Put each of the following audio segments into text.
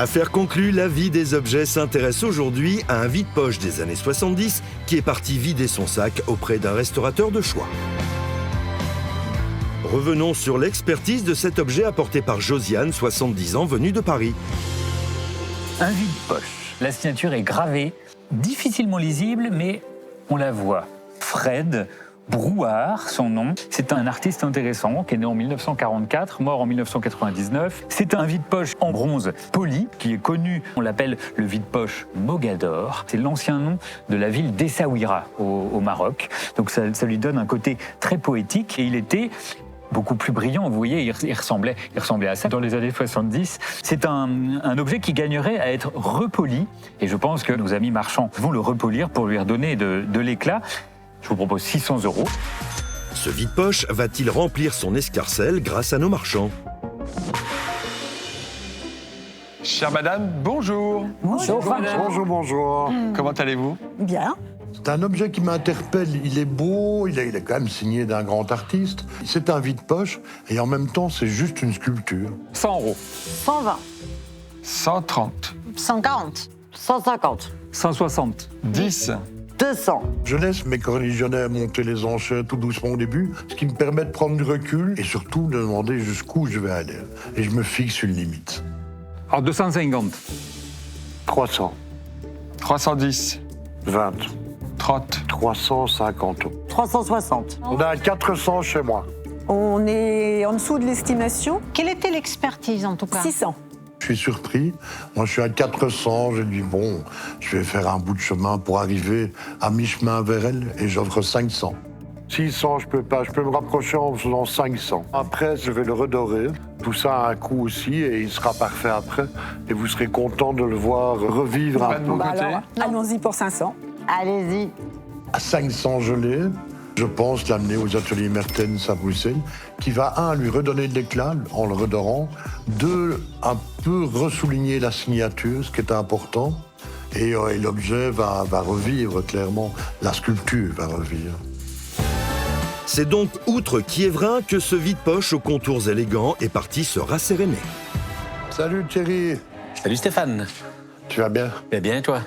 Affaire conclue, la vie des objets s'intéresse aujourd'hui à un vide-poche des années 70 qui est parti vider son sac auprès d'un restaurateur de choix. Revenons sur l'expertise de cet objet apporté par Josiane, 70 ans, venue de Paris. Un vide-poche. La signature est gravée, difficilement lisible, mais on la voit. Fred Brouard, son nom. C'est un artiste intéressant qui est né en 1944, mort en 1999. C'est un vide-poche en bronze poli qui est connu. On l'appelle le vide-poche Mogador. C'est l'ancien nom de la ville d'Essaouira au Maroc. Donc ça lui donne un côté très poétique et il était beaucoup plus brillant. Vous voyez, il ressemblait à ça dans les années 70. C'est un objet qui gagnerait à être repoli. Et je pense que nos amis marchands vont le repolir pour lui redonner de l'éclat. Je vous propose 600 €. Ce vide-poche va-t-il remplir son escarcelle grâce à nos marchands? Chère madame, bonjour. Bonjour. Bonjour. Comment allez-vous? Bien. C'est un objet qui m'interpelle. Il est beau, il est quand même signé d'un grand artiste. C'est un vide-poche et en même temps, c'est juste une sculpture. 100 €. 120. 130. 140. 150. 160. 10. 200. Je laisse mes corréligionnaires monter les enchères tout doucement au début, ce qui me permet de prendre du recul et surtout de demander jusqu'où je vais aller. Et je me fixe une limite. Alors 250. 300, 310. 20, 30. 350 €. 360. On a 400 chez moi. On est en dessous de l'estimation. Quelle était l'expertise en tout cas? 600. Je suis surpris. Moi, je suis à 400. Je dis, bon, je vais faire un bout de chemin pour arriver à mi-chemin vers elle et j'offre 500. 600, je peux pas. Je peux me rapprocher en faisant 500. Après, je vais le redorer. Tout ça a un coût aussi et il sera parfait après. Et vous serez content de le voir revivre un Pas de peu. mon côté. Alors, allons-y pour 500. Allez-y. À 500, je l'ai. Je pense l'amener aux ateliers Mertens à Bruxelles, qui va, lui redonner de l'éclat en le redorant, 2, un peu ressouligner la signature, ce qui est important, et l'objet va revivre, clairement. La sculpture va revivre. C'est donc outre Kievrin que ce vide-poche aux contours élégants est parti se rasséréner. Salut Thierry, Salut Stéphane. tu vas bien? Eh bien, et toi?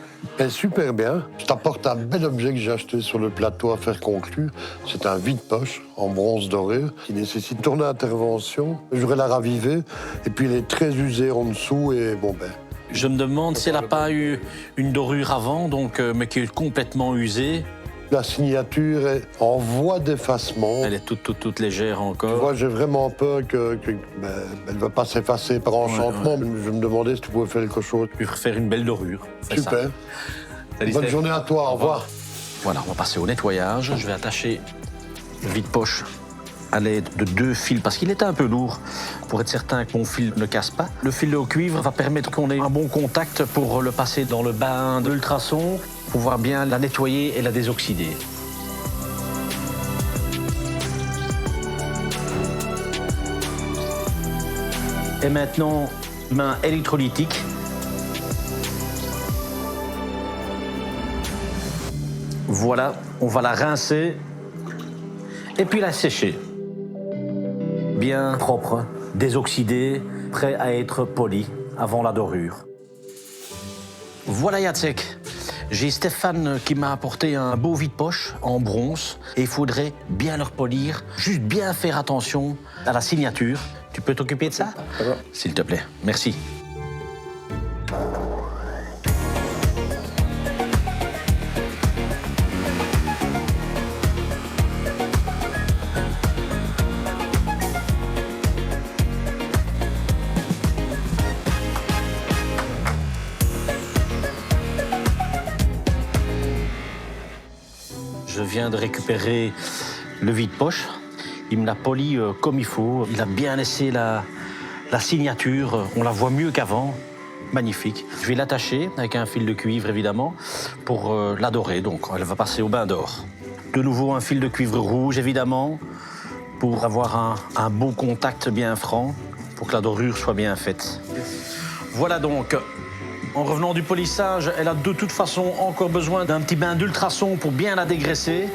Super bien. Je t'apporte un bel objet que j'ai acheté sur le plateau à faire conclure. C'est un vide-poche en bronze doré qui nécessite ton intervention. Je voudrais la raviver. Et puis il est très usé en dessous et Je me demande si elle n'a pas eu une dorure avant, mais qui est complètement usée. la signature est en voie d'effacement. Elle est toute légère Tu encore. vois, j'ai vraiment peur qu'elle ne va pas s'effacer par enchantement. Ouais. Je me demandais si tu pouvais faire quelque chose. Puis refaire une belle dorure. C'est ça. Super. Salut, Bonne Steph. journée à toi. Au revoir. Voilà, on va passer au nettoyage. Je vais attacher le vide-poche à l'aide de 2 fils, parce qu'il était un peu lourd, pour être certain que mon fil ne casse pas. Le fil au cuivre va permettre qu'on ait un bon contact pour le passer dans le bain de l'ultrason, pouvoir bien la nettoyer et la désoxyder. Et maintenant, main électrolytique. Voilà, on va la rincer et puis la sécher. Bien propre, désoxydé, prêt à être poli avant la dorure. Voilà Jacek, j'ai Stéphane qui m'a apporté un beau vide-poche en bronze et il faudrait bien le repolir, juste bien faire attention à la signature. Tu peux t'occuper de ça? S'il te plaît, merci. Je viens de récupérer le vide-poche. Il me l'a poli comme il faut. Il a bien laissé la signature. On la voit mieux qu'avant. Magnifique. Je vais l'attacher avec un fil de cuivre, évidemment, pour la dorer. Donc, elle va passer au bain d'or. De nouveau, un fil de cuivre rouge, évidemment, pour avoir un beau contact bien franc, pour que la dorure soit bien faite. Voilà donc. En revenant du polissage, elle a de toute façon encore besoin d'un petit bain d'ultrason pour bien la dégraisser.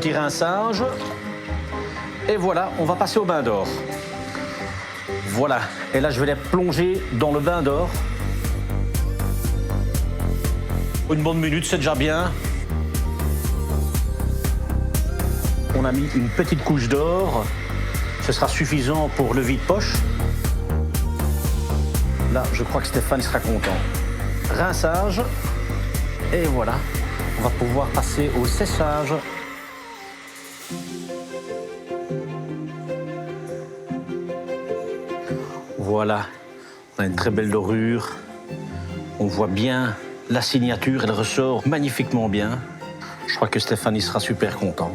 petit rinçage. Et voilà, on va passer au bain d'or. Voilà, et là je vais les plonger dans le bain d'or. Une bonne minute, c'est déjà bien. On a mis une petite couche d'or. Ce sera suffisant pour le vide-poche. Là, je crois que Stéphane sera content. Rinçage. Et voilà, on va pouvoir passer au séchage. Voilà, on a une très belle dorure. On voit bien la signature, elle ressort magnifiquement bien. Je crois que Stéphane sera super content.